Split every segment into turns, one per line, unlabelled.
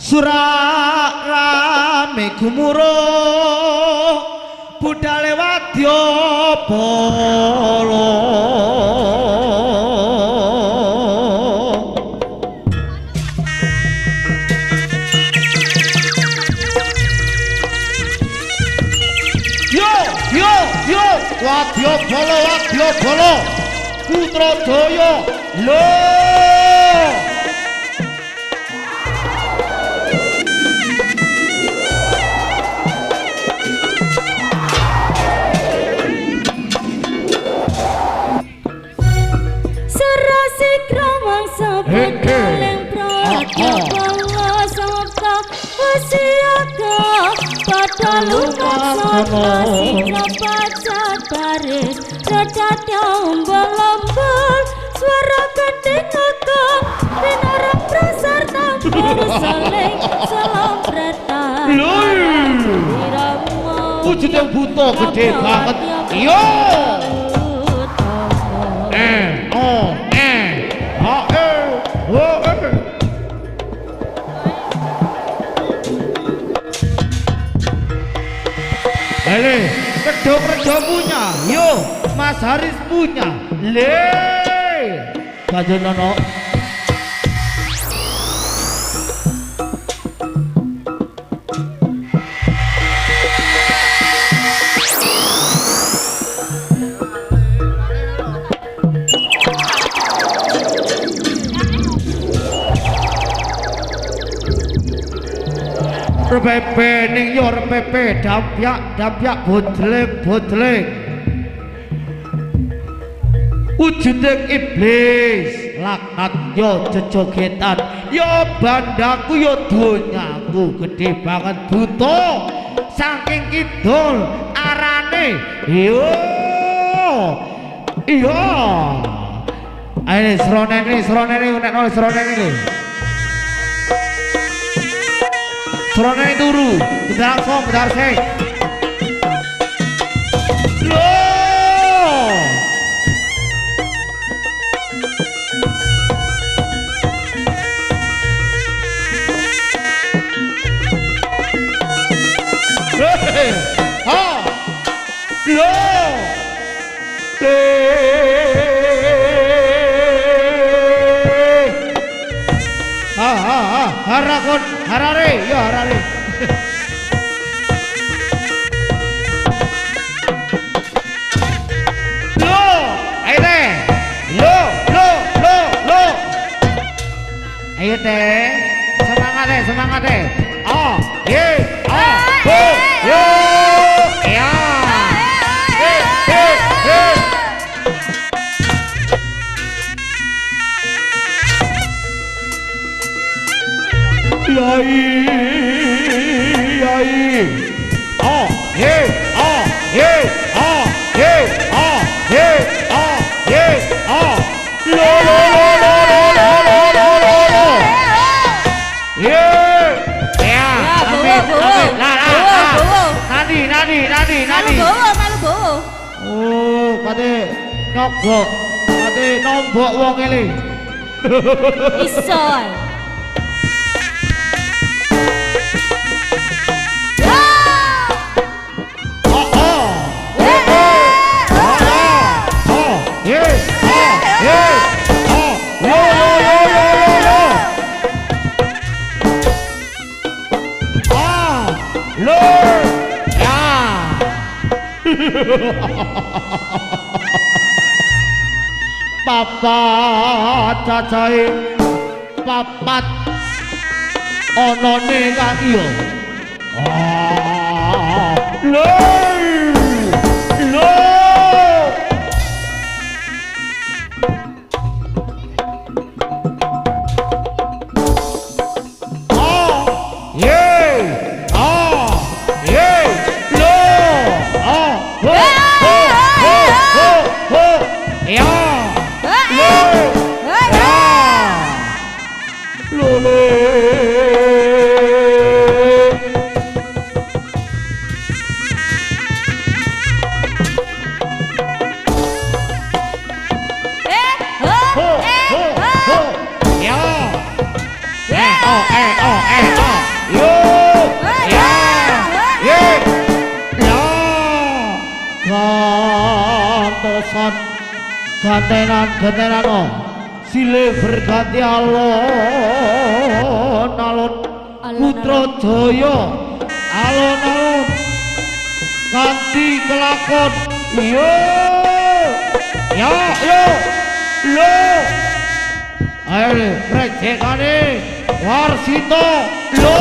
surarame gumuruh budale wadya pala wadya bala putra jaya lho
serasi kramang sebetuleng pradya samta usiaga pada lumak samasi kapacat baris radada umbal-umbal suara gedeng ngegong binarang prasar tampil saling salam retan
wujud yang buta gede banget yo Kedok-kedok punya, yo Mas Haris punya, Kajen nono. Pepe ning yor pepe dampyak bodlek wujuding iblis laknat yo jejogetan yo bandaku yo donyaku gede banget buta saking kidul arane yo iya ayo sronene nek ono sronene Sronene turu, bentar langsung, bentar sih. Loh! Hei! Ha! Loh! Harakon, harare, ya harare. Lo, ayo teh. Lo. Ayo teh. Semangat teh. Oh, ye, oh, bo, yo, ya. Yai. Oh, ye, oh, ye, oh, ye, oh, ye, oh, ye, oh. Lo. Ye. Ya, amin. Nadi.
Malu bowo.
Oh, kate nyogok. Kate nombok wong ele.
Iso.
Papat cacahe papat onone kang iya lho gantenan silih berganti alon-alon Putra Jaya alon-alon ganti kelakon yo lo ayo rejekane Warsito lo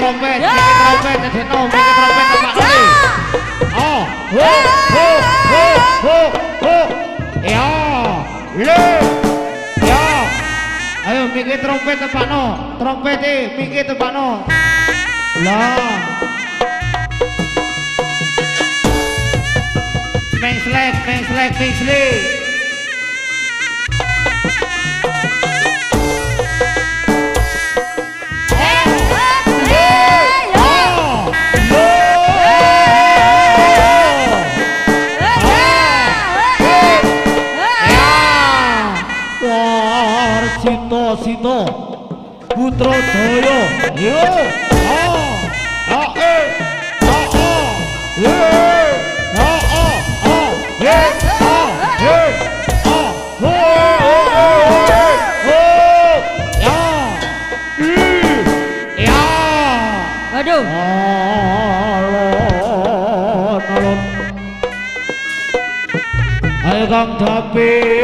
trompet, ayo mikir trompet tepakno, trompete mikir tepakno. Lah. Mengslek. Sito Putra Jaya yo
Aduh.
Alon. Ayo Kang David.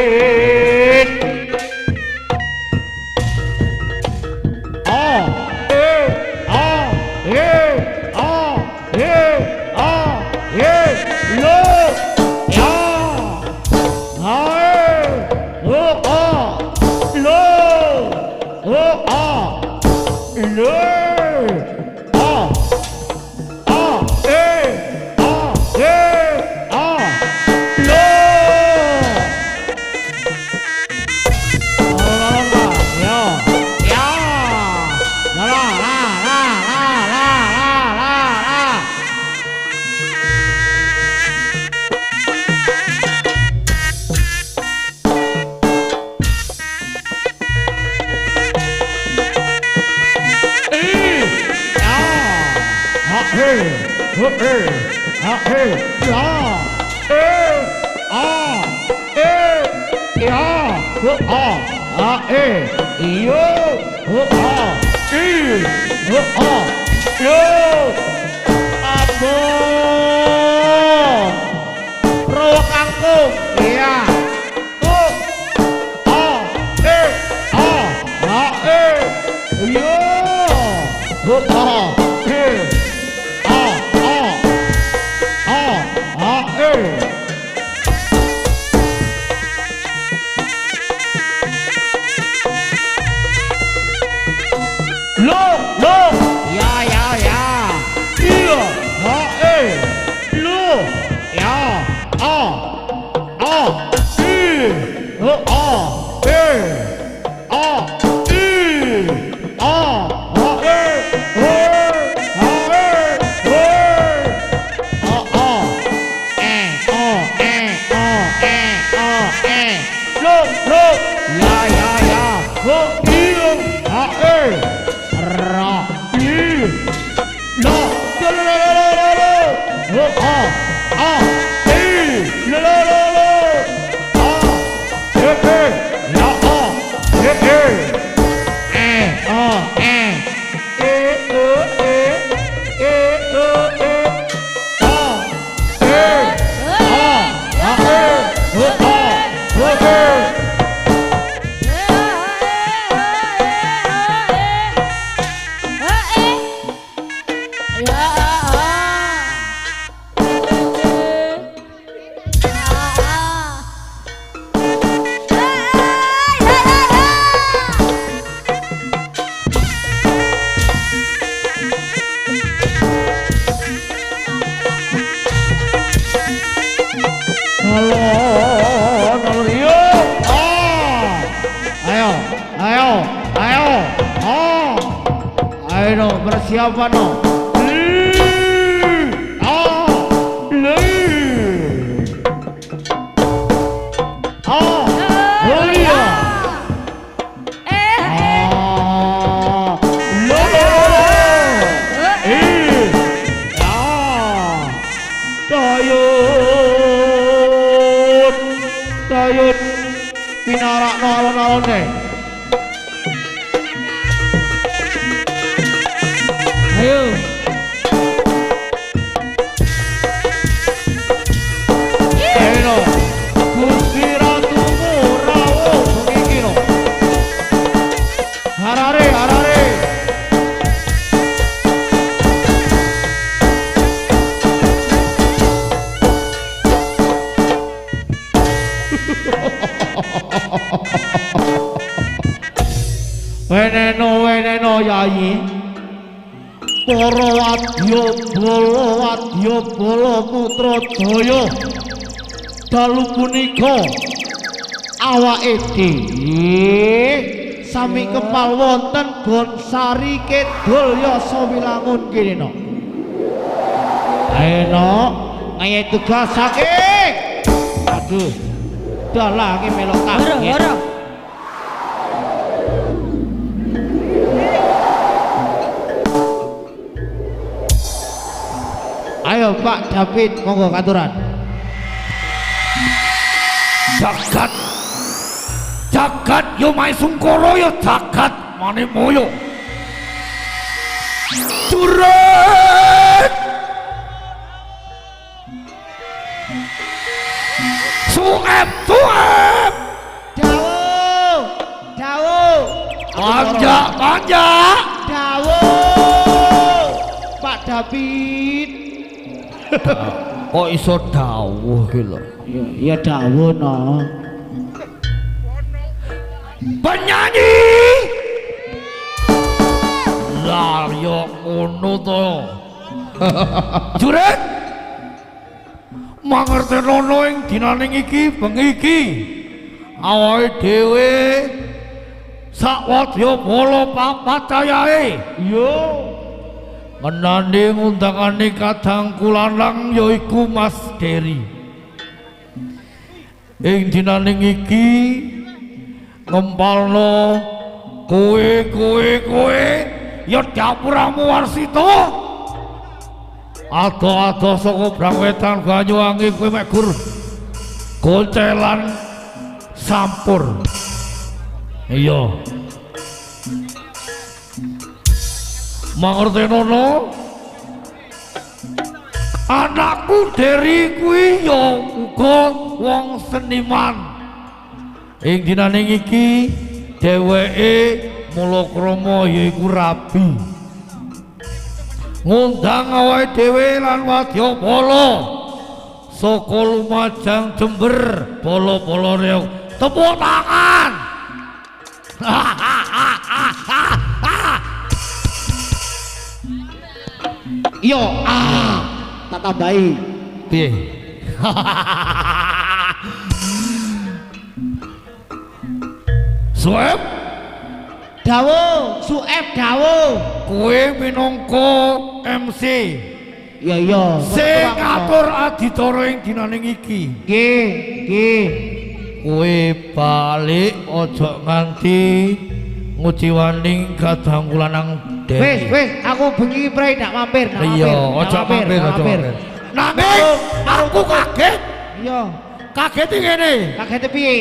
Bersiapan no. Oh, iya. Lo. Dayun pinarakno alon-alone. Ayo. Ayo. Gusti Ratumu rawuh bengi no. Harare, harare. Weneno yayi para wadya bala putra daya dalu punika awake dhewe sami kepal wonten Bonsari Kidul Yasa Wilangun kene no. Ayo no ngaye tugas saking. Aduh. Dalah iki melok kaget. Ayo Pak David, monggo katuran. Jagat yo main sungkoro yo jagat mane moyo. Duret. Suep. Dawuh. Panja. Dawuh. Pak David. Kok iso dawuh ki lho? Ya dawuh no. Penyanyi. Lah yo ngono to. Juret. Mangertenono ing dinaning iki bengi iki. Awake dhewe sak wadyabala papacayahe. Yo. Menanding undangane kadangku lanang yaiku Mas Dery. Ing dinaning iki ngempalno kowe ya dapuramu Warsito. Ado-ado saka Brangwetan Banyuwangi kowe mek gur goncelan sampur. Iya. Mangertenono anakku Dery kuwi ya uga wong seniman. Ing dinaning iki dheweke mula krama yaiku rabi. Ngundang awake dhewe lan wadyabala saka Lumajang Jember bala-balane tepuk tangan. Yo tak tambahi piye? Suep dawuh kowe minangka MC. Iya sing ngatur adicara ing dinaning iki. Nggih. Kowe balik aja nganti nguciwaning kadangku lanang Dery. Wis, aku bengi pre ndak mampir. Iya, aja mampir. Nanging aku kaget. Iya. Kaget ngene. Kaget piye?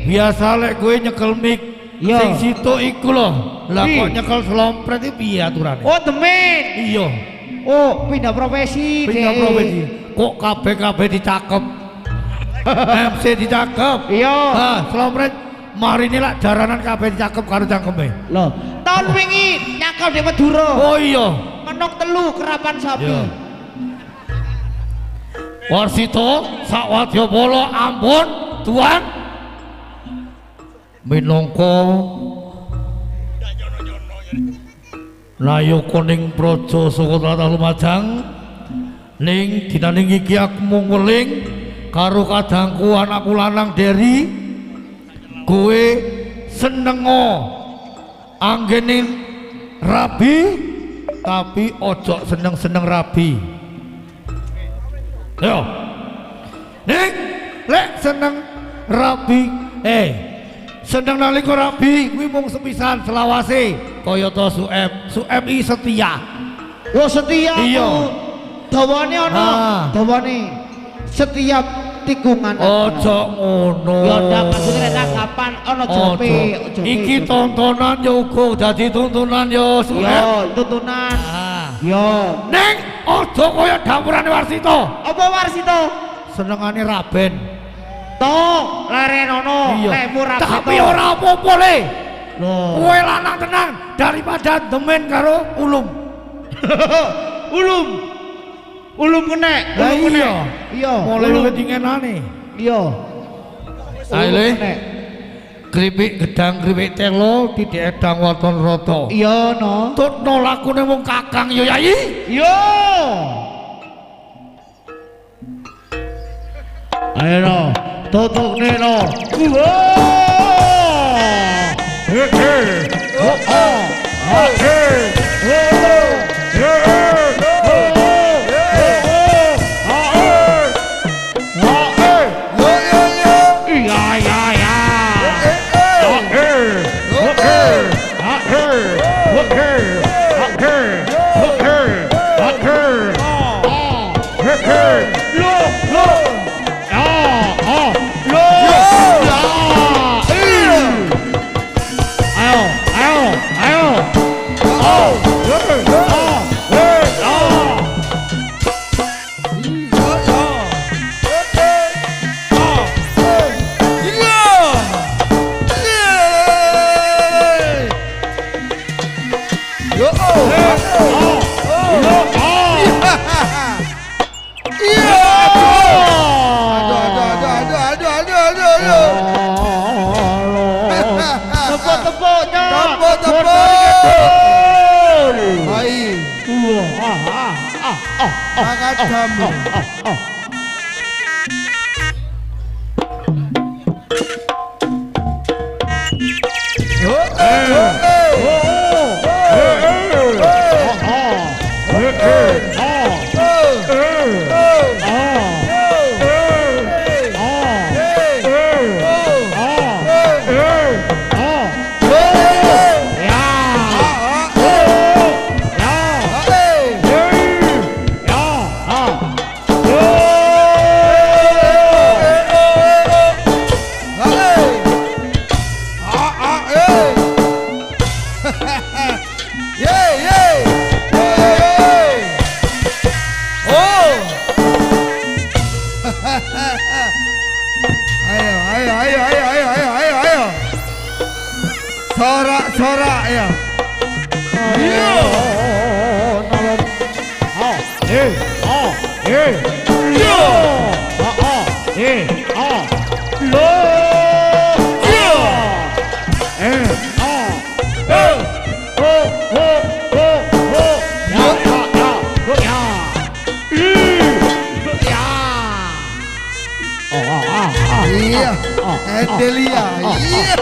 Biasa lek kowe nyekel mic sing situ iku lho. Lah kok nyekel slompret iki piye aturane? Oh, demen. Iya. Oh, pindah profesi. Kok kabeh dicakep. MC dicakep. Iya. Ha, slompret marine lak daranan kabeh dicakep karo cangkeme. Lho, tahun wingi nyakal di Madura. Oh iya. Menong telu kerapan sapi. Warsito sak wadyabala ampun tuan. Minangka Layo Kuning Praja saka Tlatah Lumajang ning dinaning iki aku mung weling karo kadangku anakku lanang Dery. Kowe senengo anggene rabi tapi ojo seneng-seneng rabi. Yo. Nek lek seneng rabi sedang nalika rabi kuwi mung sepisan selawase kaya to Sueb iki setia.
Oh setia.
Iya.
Dawane ana. Dawane setiap tikungan.
Ojo ngono.
Ya ndak maksudnya nek kapan ana jope.
Iki tontonan ya uga dadi tontonan ya Sueb.
Ya tontonan. Ya.
Neng ojo kaya dapurane Warsito.
Apa Warsito?
Senengane Raben.
Toh, larenono, lekmu Raben.
Tapi ora apa-apa le.
Loh.
Kowe lanang tenang daripada demen karo ulum.
Ulum kena. Iya.
Mulai luwih dingenane.
Iya.
Ayo le. Kripik gedang kripik telo titik edang waton rata.
Iya no.
Tutno lakune wong kakang yo Yayi.
Yo. Ayo no. Tutukne no.
Sorak ya. Iya, Endelia. Iya.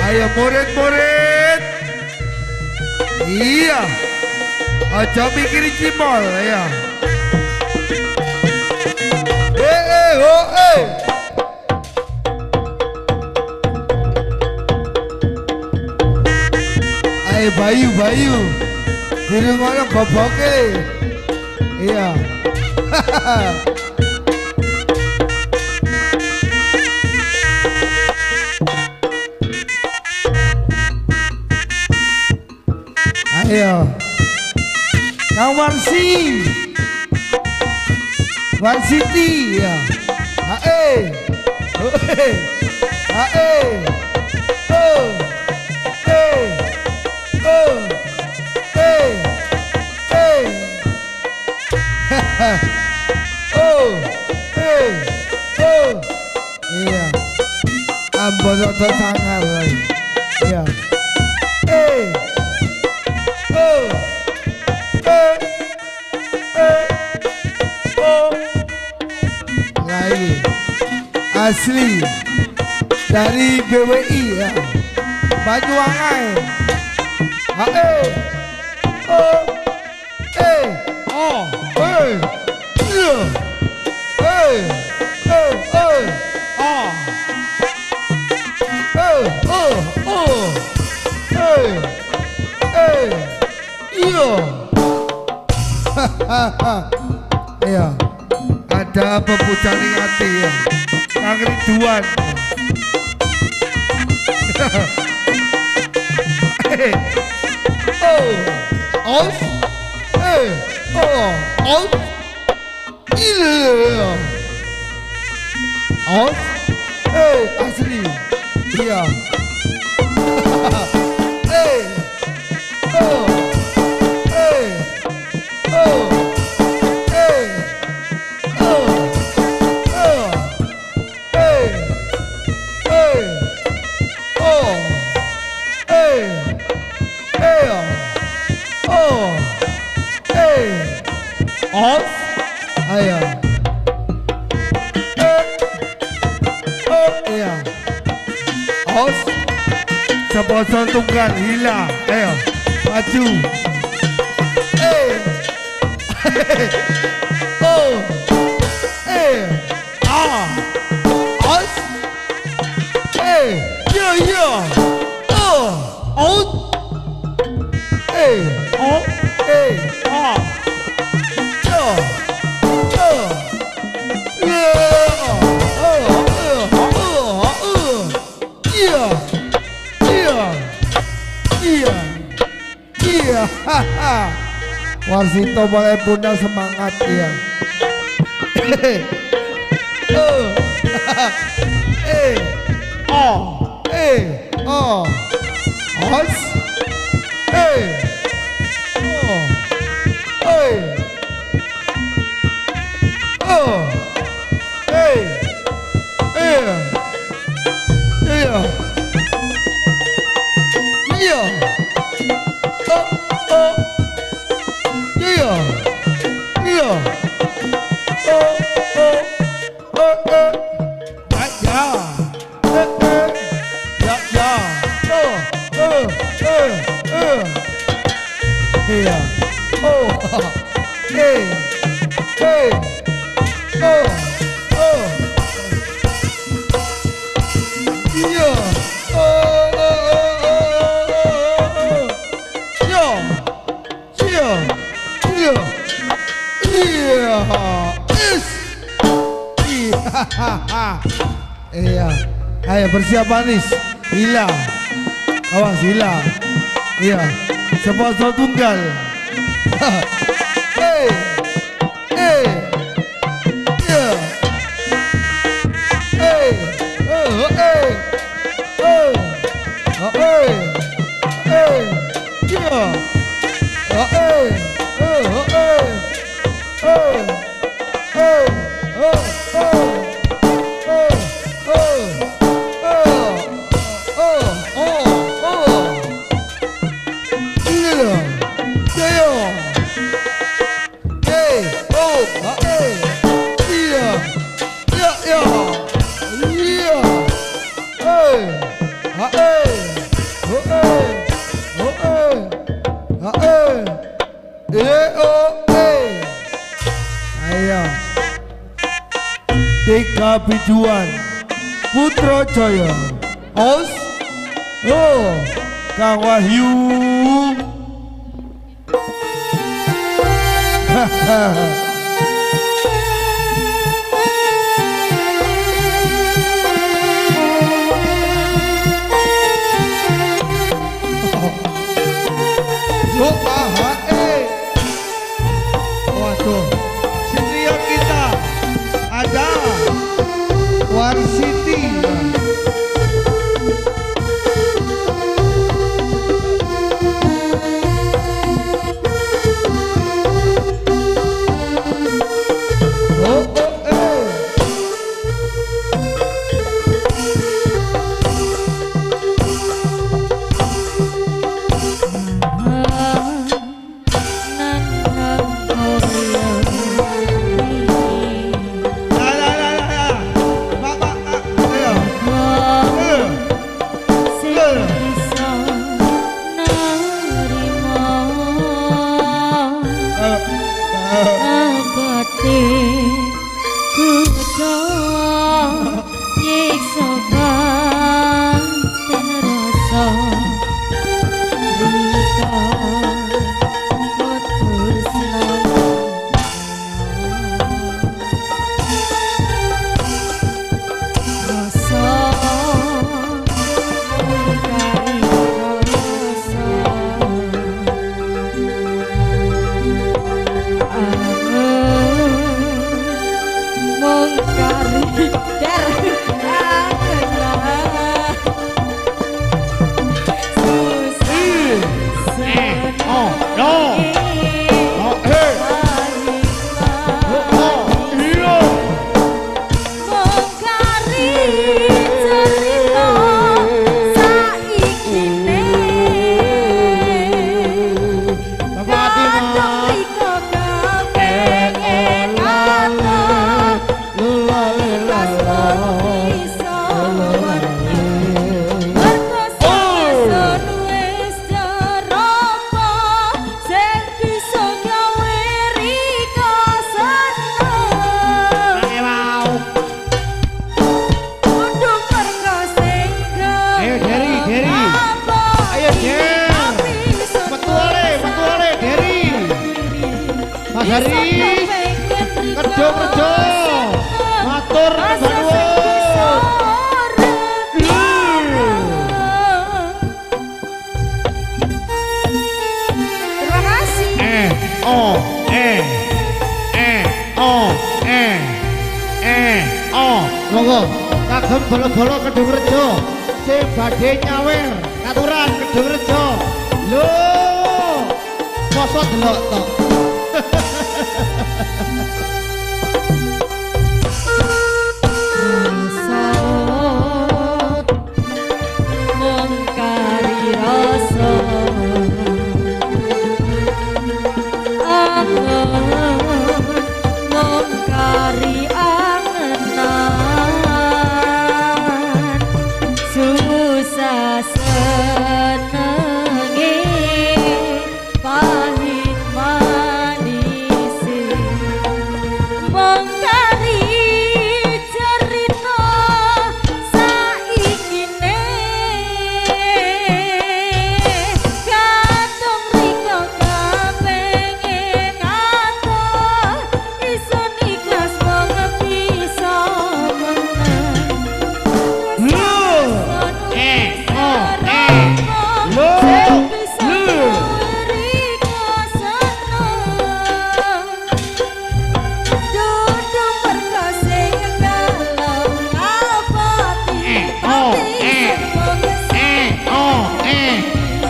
Ayo murid-murid. Iya. Aja mikirin cimol ya. Ayo Bayu. Dirungono boboke. Iya. Ayo Kang Warsiti ya.
rada sangar lagi. Ya. Eh. Oh. Eh. Oh. Lagi. Asli dari BWI ya. Banyuwangi. Oh. Oh. Hey. Yeah. Hey. Hey. Hey. Ah. Hey. Hey. Hey. Iya. Iya. Ada pepucane hati ya. Kang Ridwan. Hey. Oh. Hey. Oh. Iya. Oh. Hey, asli. Iya. Hey. Oh. Hey. Oh. Hey. Oh. Oh. Hey. Hey. Oh. Hey. Hey. Oh. Hey. Oh. Ayo. Iya. Os. Sepotong tunggal hilang. Ayo. Maju. Oh. Ah. Os. Yo yo. Oh. Os. Oh. Ah. Yo. Oh. Iya. Warsito boleh bunda semangat ya. Os. Iya. Ayo bersiap Anis. Hilang. Awas hilang. Iya. Sepotong tunggal. Iya. Tiga biduan Putra Jaya. Os. Oh, Kang Wahyu. Waduh, senior kita ada Warsiti.
Oh, no. Oh, hey. Oh, iya.
Mengkari cerita saikine
Bapak Fatimah.
Riko kepengen atur Ikhlas bisa Mergo sasun wis ceropo Sing bisa gawe Riko seneng
Ayo mau.
Kudu mergo sing
Ayo, Geri, Geri. Ayo, Ger. Betul, Geri. Mas Haris. Kerja. Matur nuwun.
Terima kasih.
Monggo kagem bolo-bolo Kedungrejo sing badhe nyawer katuran Kedungrejo. Lho, mosok delok tok.
Saut mengkari rasa angen mengkari angenan susah senenge pahit manis mengkari cerita saikine kadung riko kepengen atur isun ikhlas mung bisa menang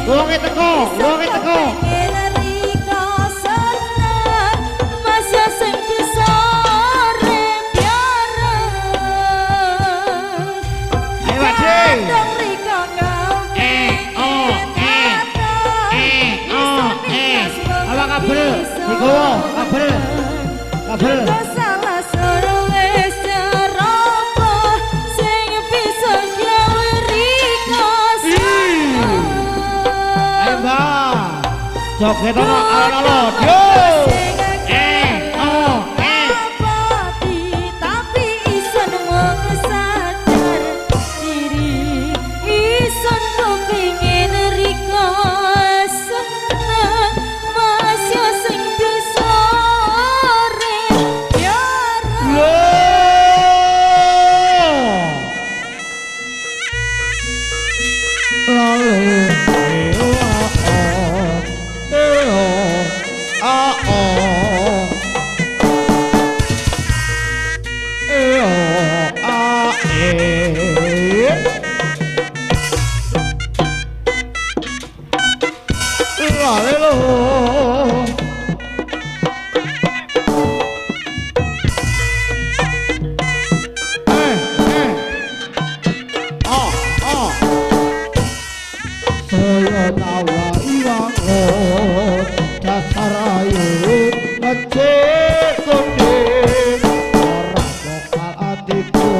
Wonge teko. Ayo, Wajib. Apa kabel? Digowo, kabel.
Salah suruh wis ceropo sing bisa gawe Riko seneng.
Ayo, Mbak. Joget ono alon-alon. Yo.
Tapi ison wong sadar diri ison kepingin Riko seneng masih sing bisa
Saya tawari wangun dasar ayu ngecek kuning orang lokal atiku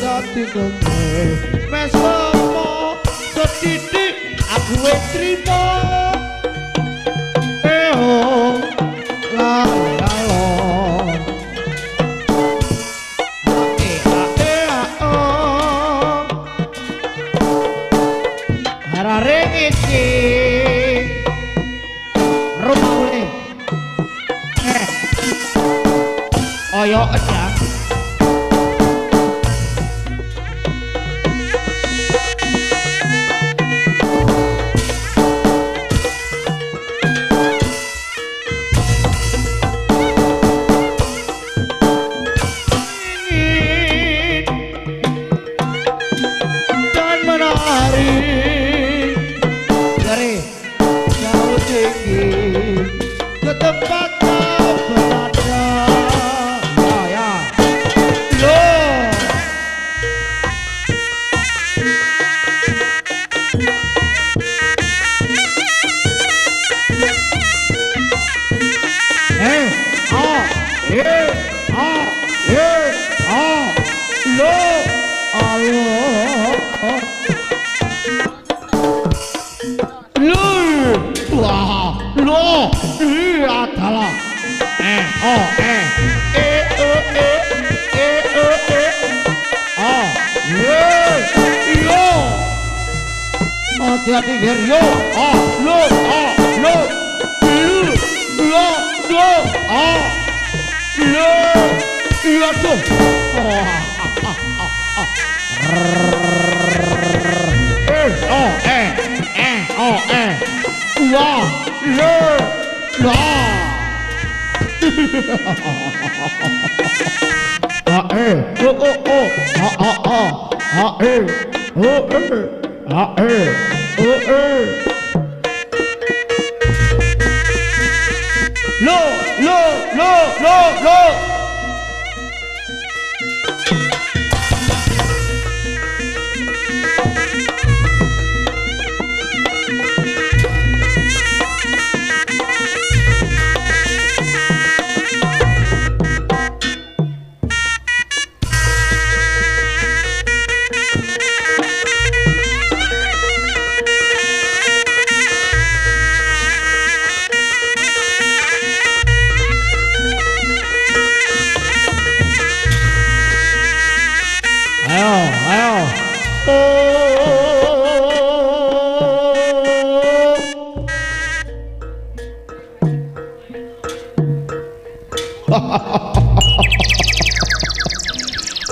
dati gembel mes lomo sedidik aku wis trimo Oyo aja. Dan menarik dari jauh tinggi ke tempatnya berada. Ya,
Lo.
Lo, alo, lo adalah hati-hati Ger, lo iya tuh lo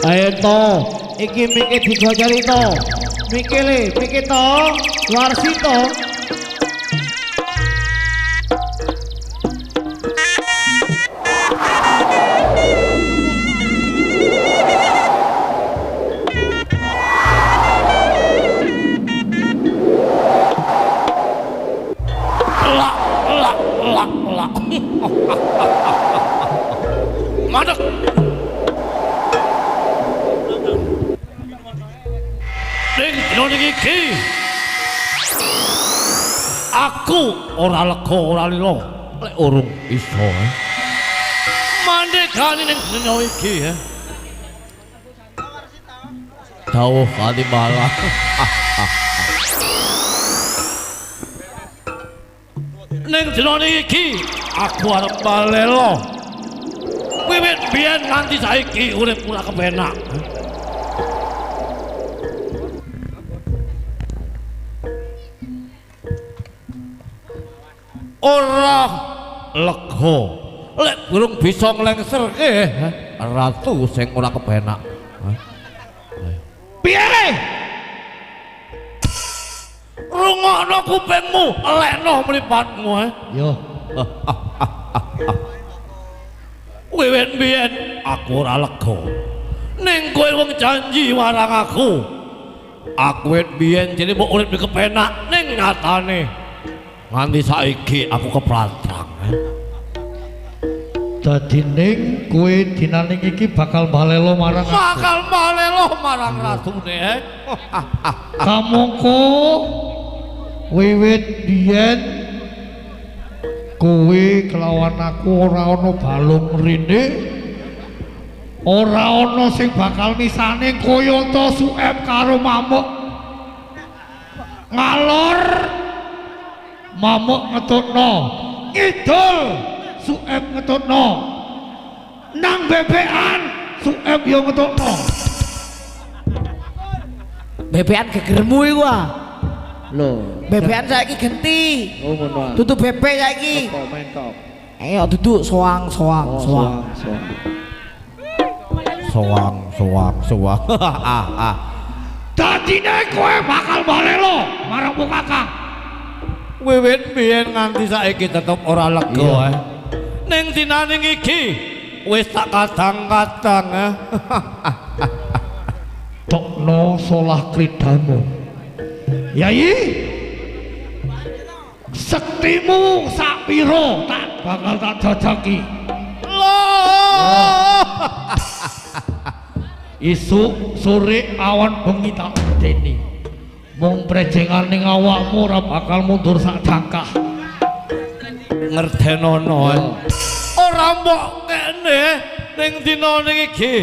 ayo to iki mikir digojari to mikir to warsi to
Madek. Ning dina iki aku ora lega ora lila lek urung iso. Mandekane ning dina iki ya. Dawuh kali malah. Ning dina iki aku arep balelo. Wiwit biyen nganti saiki urip ora kepenak. Ora lega lek burung bisa nglengserke ratu sing ora kepenak. Piye? Rungokno kupingmu, elekno mripatmu
yo
wiwit biyen aku ora lega ning kowe wong janji marang aku wiwit biyen jane mbok urip kepenak ning nyatane nganti saiki aku keplantang.
dadi ning kowe dinaning iki bakal balelo marang
ratune
kamangka wiwit biyen kowe kelawan aku ora ana balung rene ora ana sing bakal misane Kayata Sueb karo Mamuk ngalor Mamuk ngetutno ngidul Sueb ngetutno nang bebekan Sueb yo ngetutno
bebekan gegermu iku ah
lho
bebekan saiki genti
oh ngono
tutup bebek saiki
mentok
ayo duduk soang
dadine kowe bakal balelo marang Bu Kakang
wiwit biyen nganti saiki tetep ora lega ning dinaning iki wis tak kadang-kadang
tokno solah kridamu Yai Sektimu sapiro tak bakal tak jajaki. Isuk sore awan bengi tak medeni. Mung prejengan ning awakmu ora bakal mundur sak jangkah.
Ngertenono. Ora mbok kene ning dina ning iki.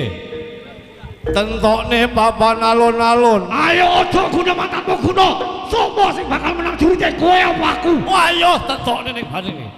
Tentokne papan alun-alun.
Ayo aja guna matamu guna. Sopo sing bakal menang jurite kowe apa aku?
Ayo tentokne ning barenge.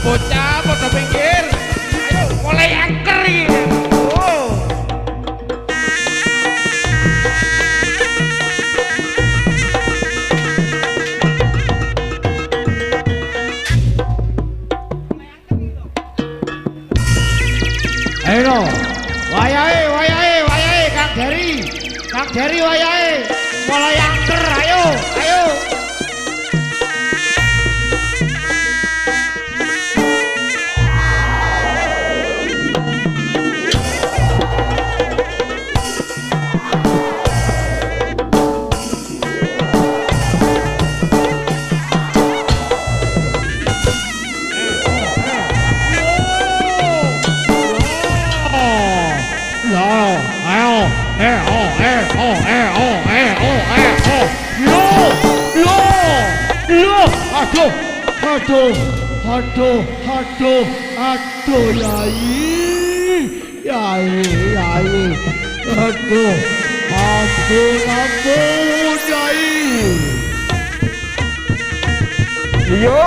Bocah pada pinggir. Ayo mulai angker iki. Oh.
Ayo wayahe Kang Dery wayahe mulai angker ayo. Aduh, Yai. Aduh, ampun, Yai. Yo!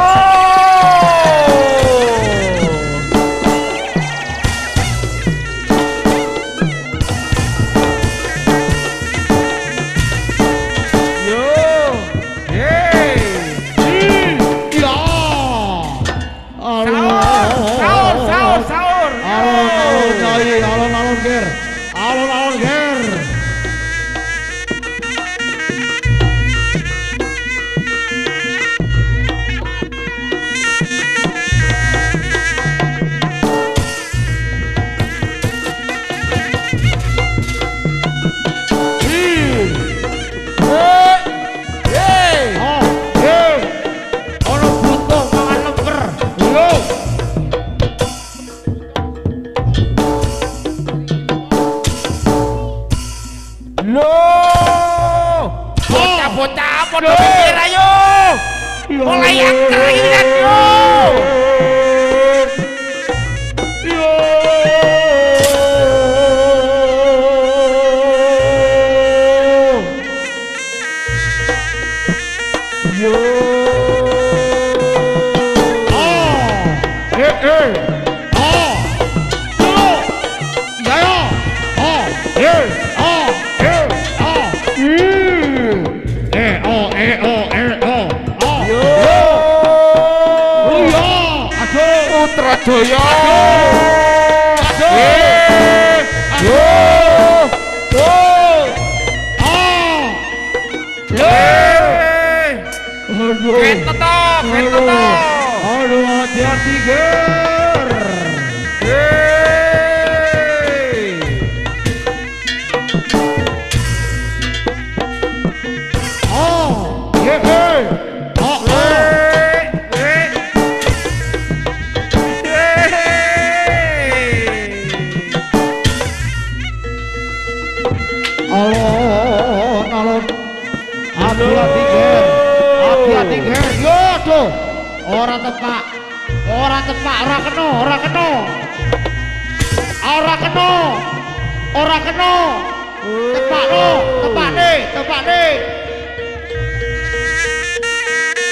Alon-alon ger.
Bocah podo pinggir ayo. Mulai angker iki kan yo.
alon hati-hati ger yo tuh orang tepak ora kena tepak nih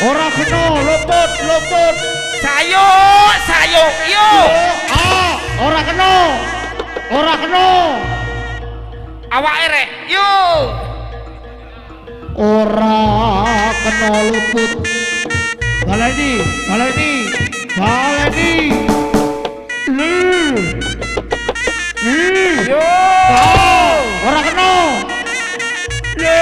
ora kena luput
Sayo yo.
ora kena
Awake rek yo.
ora kena luput baleni
Yo.
ora kena
Yo.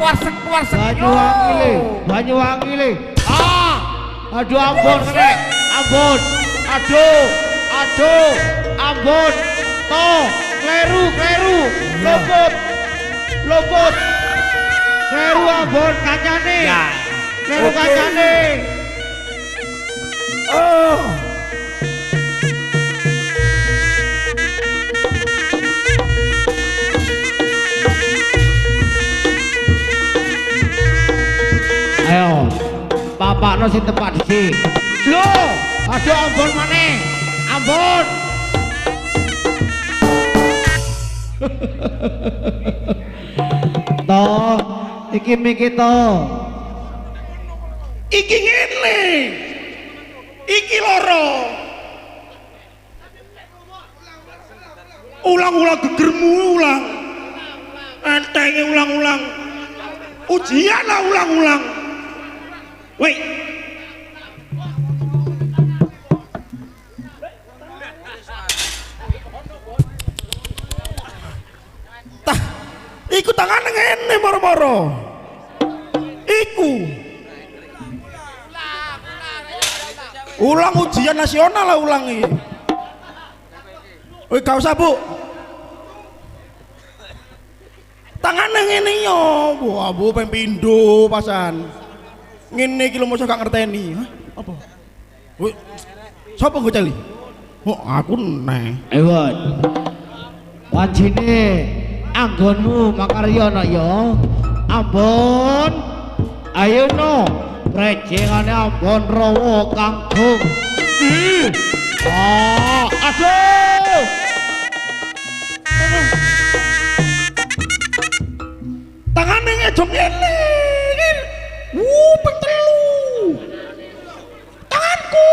Warsek
Banyuwangi le. Aduh ampun kene. Ampun. Ampun. Toh, kleru. Luput. Kleru ampun kancane.
Ya.
Kleru kancane. Ayo, bapakno sing tepak dhisik. Lho, aduh ampun maneh. Ampun. Toh, iki mikir toh.
Iki ngene. Iki loro. Ulang-ulang gegermu ulang. Entenge ulang-ulang. Ujian lah ulang-ulang. Woi. Tah, iku tangan ngene moro-moro. Iku. Ulang ujian nasional lah ulang iki. Woi gak usah, Bu. Tangan ngene yo. Wah, Bu pengen pindho pasan. Ngene iki lho mosok gak ngerteni. Hah? Apa? Woi. Sopo nggo cali? Oh, aku neh.
Ewon. Wajine anggonmu makarya nak ya. Ampun. Ayo no. Rejengane ampun rawa kangkung. Aduh.
Tangane ngejong ngene. Pentelu. Tanganku.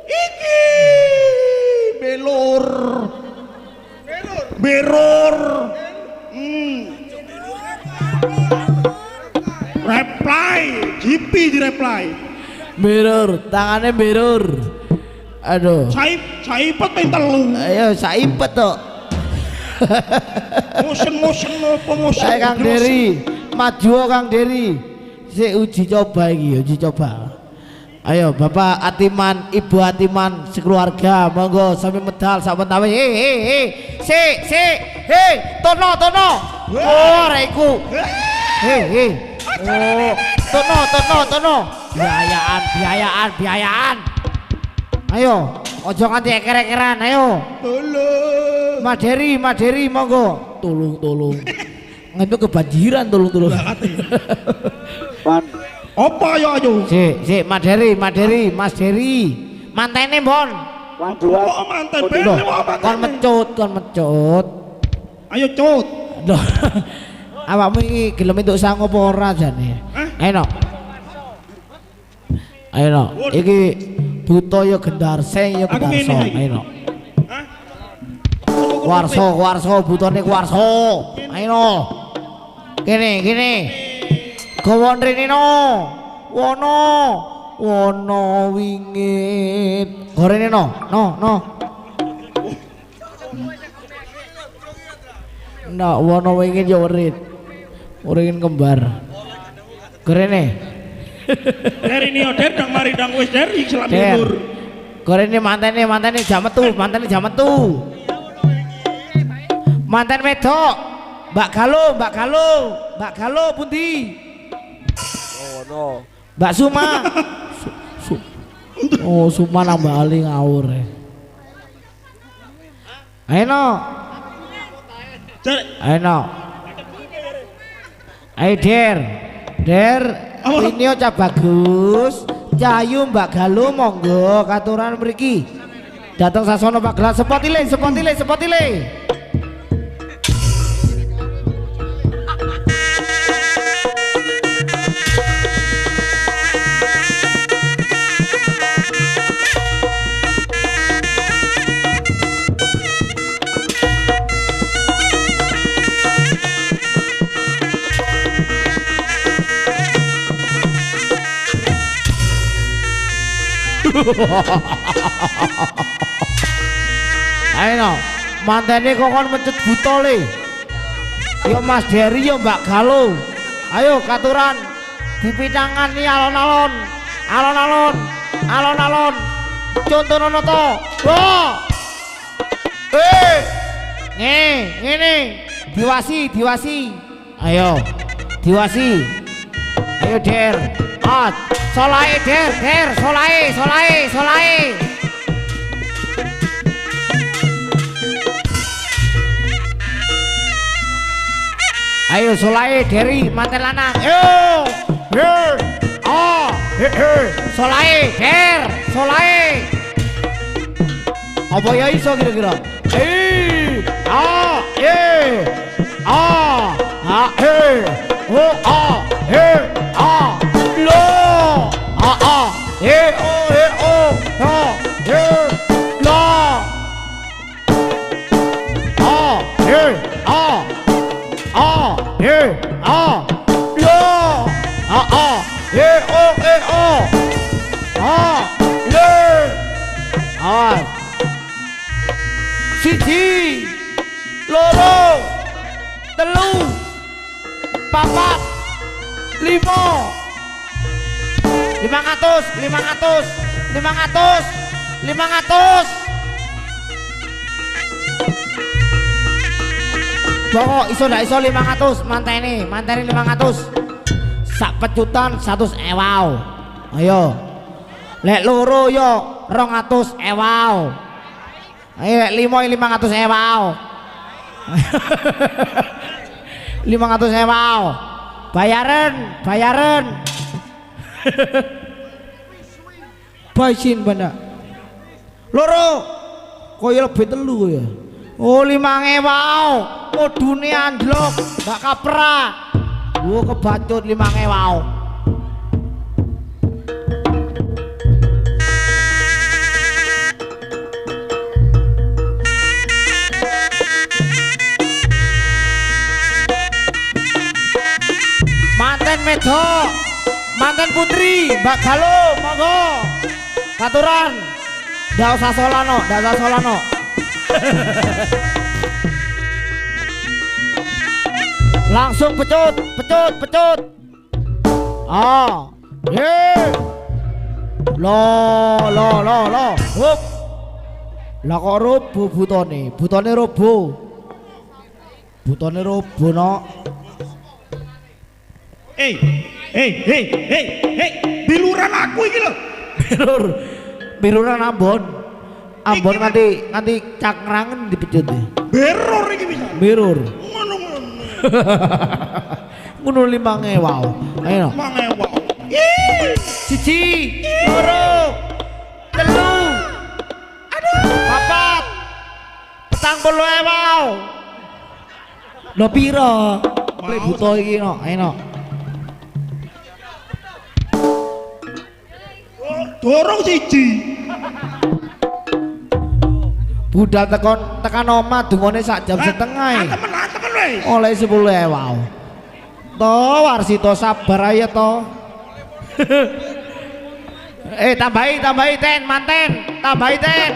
Iki belur. Reply, GP di reply.
Mirror, tangannya mirror. Aduh.
Saipet pengen telu.
Ayo saipet toh.
Motion promotion.
Ayo Kang Dery, maju Kang Dery. Si uji coba iki, uji coba. Ayo Bapak Atiman, Ibu Atiman, sekeluarga, monggo sampai medal sak pentawe. Tono. Oh, reiku. Oh, tono. Biayaan. Ayo, ojo nganti eker-ekeran, ayo.
Tolong.
Maderi, monggo. Tolong. Nganti kebanjiran, tolong.
Apa ayo?
Si, Maderi, Mas Dery. Mantene, Bon.
Oh, mantan ben.
Kon mecut.
Ayo cut.
Loh. Awakmu iki gelem entuk sang apa ora jane? Ayo no. Iki buta ya gendar seng ya gendar song. Ayo no. Warso, butane warso. Ayo no. Kene. gawon rene no. Wono wingit. Gorene no. Ndak wono wingit yo werit. Uringin kembar. Gorene.
Dari ini Der dang mari dang wis Der iki selak libur.
Gorene mantene jam metu. Manten wedok. Mbak Galo pundi? Oh no. Mbak Suma. Oh Suma nambah ali ngawur. Ayo. Ayo Der. Ini oca bagus. Cahayu Mbak Galo monggo katuran mriki. Datang sasono Pak Gelas sepotile. Ayo mantene kokon mencet butole. Yo Mas Dery yo Mbak Galo. Ayo katuran dipitangan nih alon-alon. Contonono to. Wah. Ngene. Diwasi. Ayo. Diwasi. Ayo Der. Solai Der, solai. Ayo solai Dery manten lanang. Solai Der, solai. Apa ya iso kira-kira? Siji, loro, telu, papat, 500. Pokok iso ndak iso 500 mantene 500. Sak pecutan 100 ewu. Ayo. Lek loro yo 200 ewu. Ayo lek 5 500 ewu. 500 ewu. Bayaran. Baisin banda. Loro. Koyo lebih telu ya. Oh 5.000. Modune anjlok, gak kaprak. Gua kebacut 5.000. Manten medok, manten putri, Mbak Galo, monggo. Katuran. Ndak usah solano. Langsung pecut. Lo. Hup. Lah kok robo butone robo. Butone robo no.
Hei, biluran aku iki lho.
Biruran Ambon nganti cakrangen dipecut.
Beror iki bisa.
Beror.
Ngono.
Ngono 5.000. Ayo.
5.000.
Siji, loro, telu. Aduh, papat. 40.000. Lo piro? Lek buta iki no, ayo no.
Dorong siji.
Budal tekan omah dungone sak jam setengah.
Temen wis.
Oleh 10.000. Warsito sabar aja to. Tambahi ten manten, tambahi ten.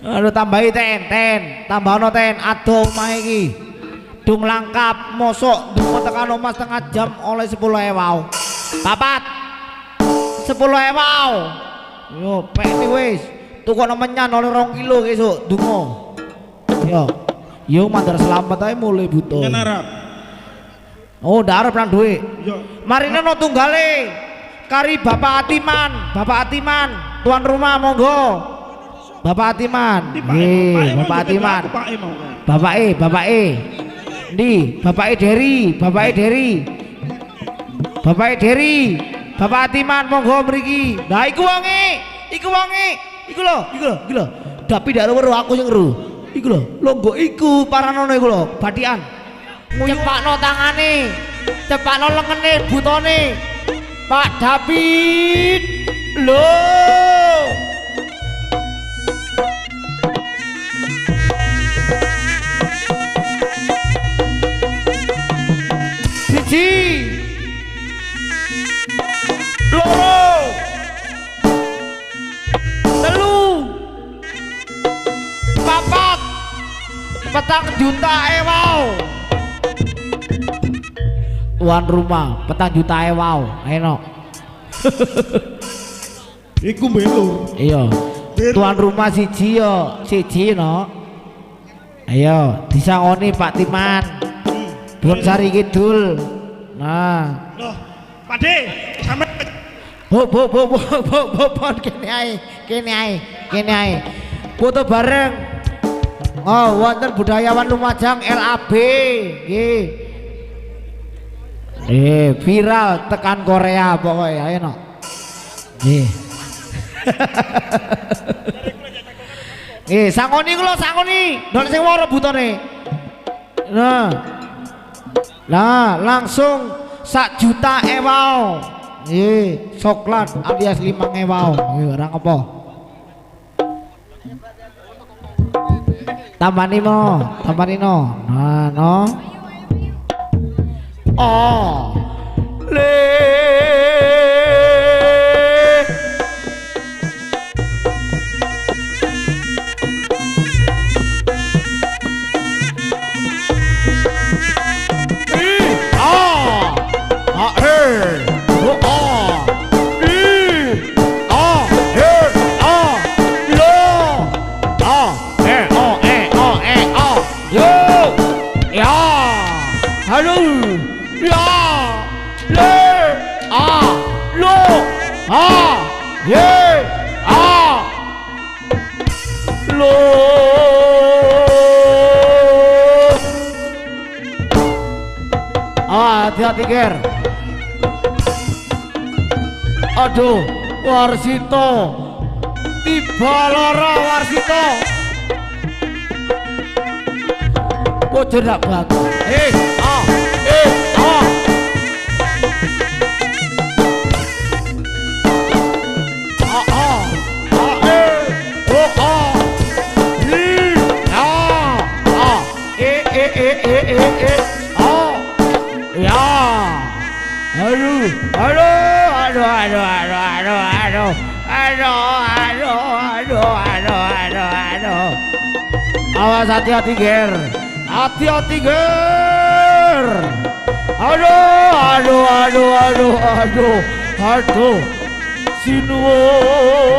Aduh tambahi ten, tambahno ten, aduh omah iki. Dung langkap mosok dungo tekan omah setengah jam oleh 10 ewau. Papat 10 ewau. Yo pek wis. Tukono menyan oleh 2 kilo esuk dungo. Yo mandar selamat ae mulai butuh.
Ngen Arab.
Oh, ndak arep nang duwe.
Yo.
Marine no tunggale. Kari Bapak Atiman, tuan rumah monggo. Bapak Atiman. Nggih, Bapak Atiman. Bapak E. Ndi, Bapak Deri. Bapak Atiman monggo mriki. Nah iku wonge. Iku lho. Tapi ndak weruh aku sing weruh. Iku lho, longgo iku paranono iku lho, batikan. Cepakno tangane, cepakno lengene, butone. Pak David. Lho. Siji. Loro. Telu. Papat. 4 juta ewau. Tuan rumah 4 juta ewau. Ayo.
Iku belur.
Iya. Tuan rumah siji no. Ayo disangoni Pak Timan. Bon Sari Kidul. Nah.
Loh, Pak De, sampe
kene ae. Foto bareng. Oh, wonten budayawan Lumajang LAB. Nggih. Viral tekan Korea pokoknya ayo no. Nggih. Sangoni ku lho, sangoni. Ndol sing waro butone. Nah, langsung 1 juta ewau. Coklat alias 5 ewau. Ora apa. Tambani no. Nah, no. Oh. Hati-hati ger. Aduh, Warsito tiba lara Warsito. Bocor dak bagus. Awas hati-hati ger. Hati-hati ger. Aduh. Sinuwun.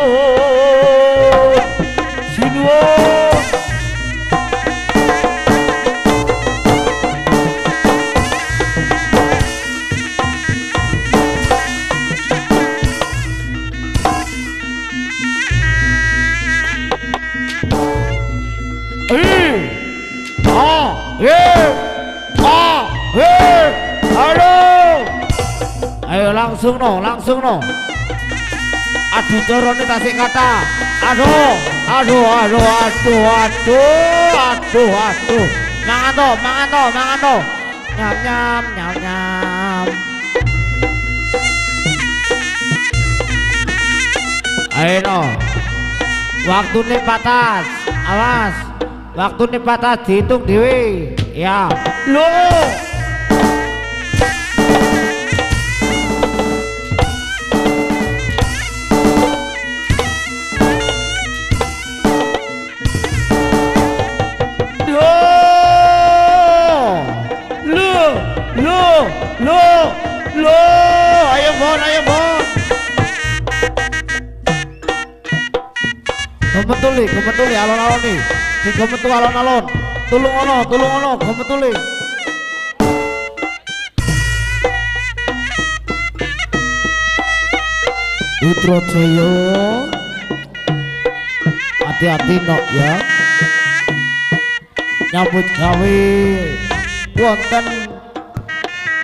Ayo langsung no. Aduh corone tasik kata. Aduh. Mangan to. Nyam. Ayo no. Waktune patas. Awas. waktu nih patah dihitung dewi ya lo lo ayo bon gemetuli alon-alon nih si gemetu alon-alon tulung ono gemetuli Putra Jaya hati-hati nok ya nyambut gawe wonten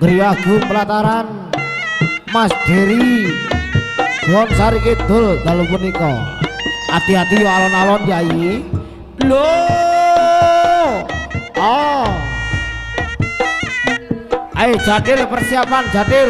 Griyagung pelataran Mas Deri Bon Sari Kidul dalu punika hati-hati yo alon-alon Yai lho ayo Jadil persiapan Jadil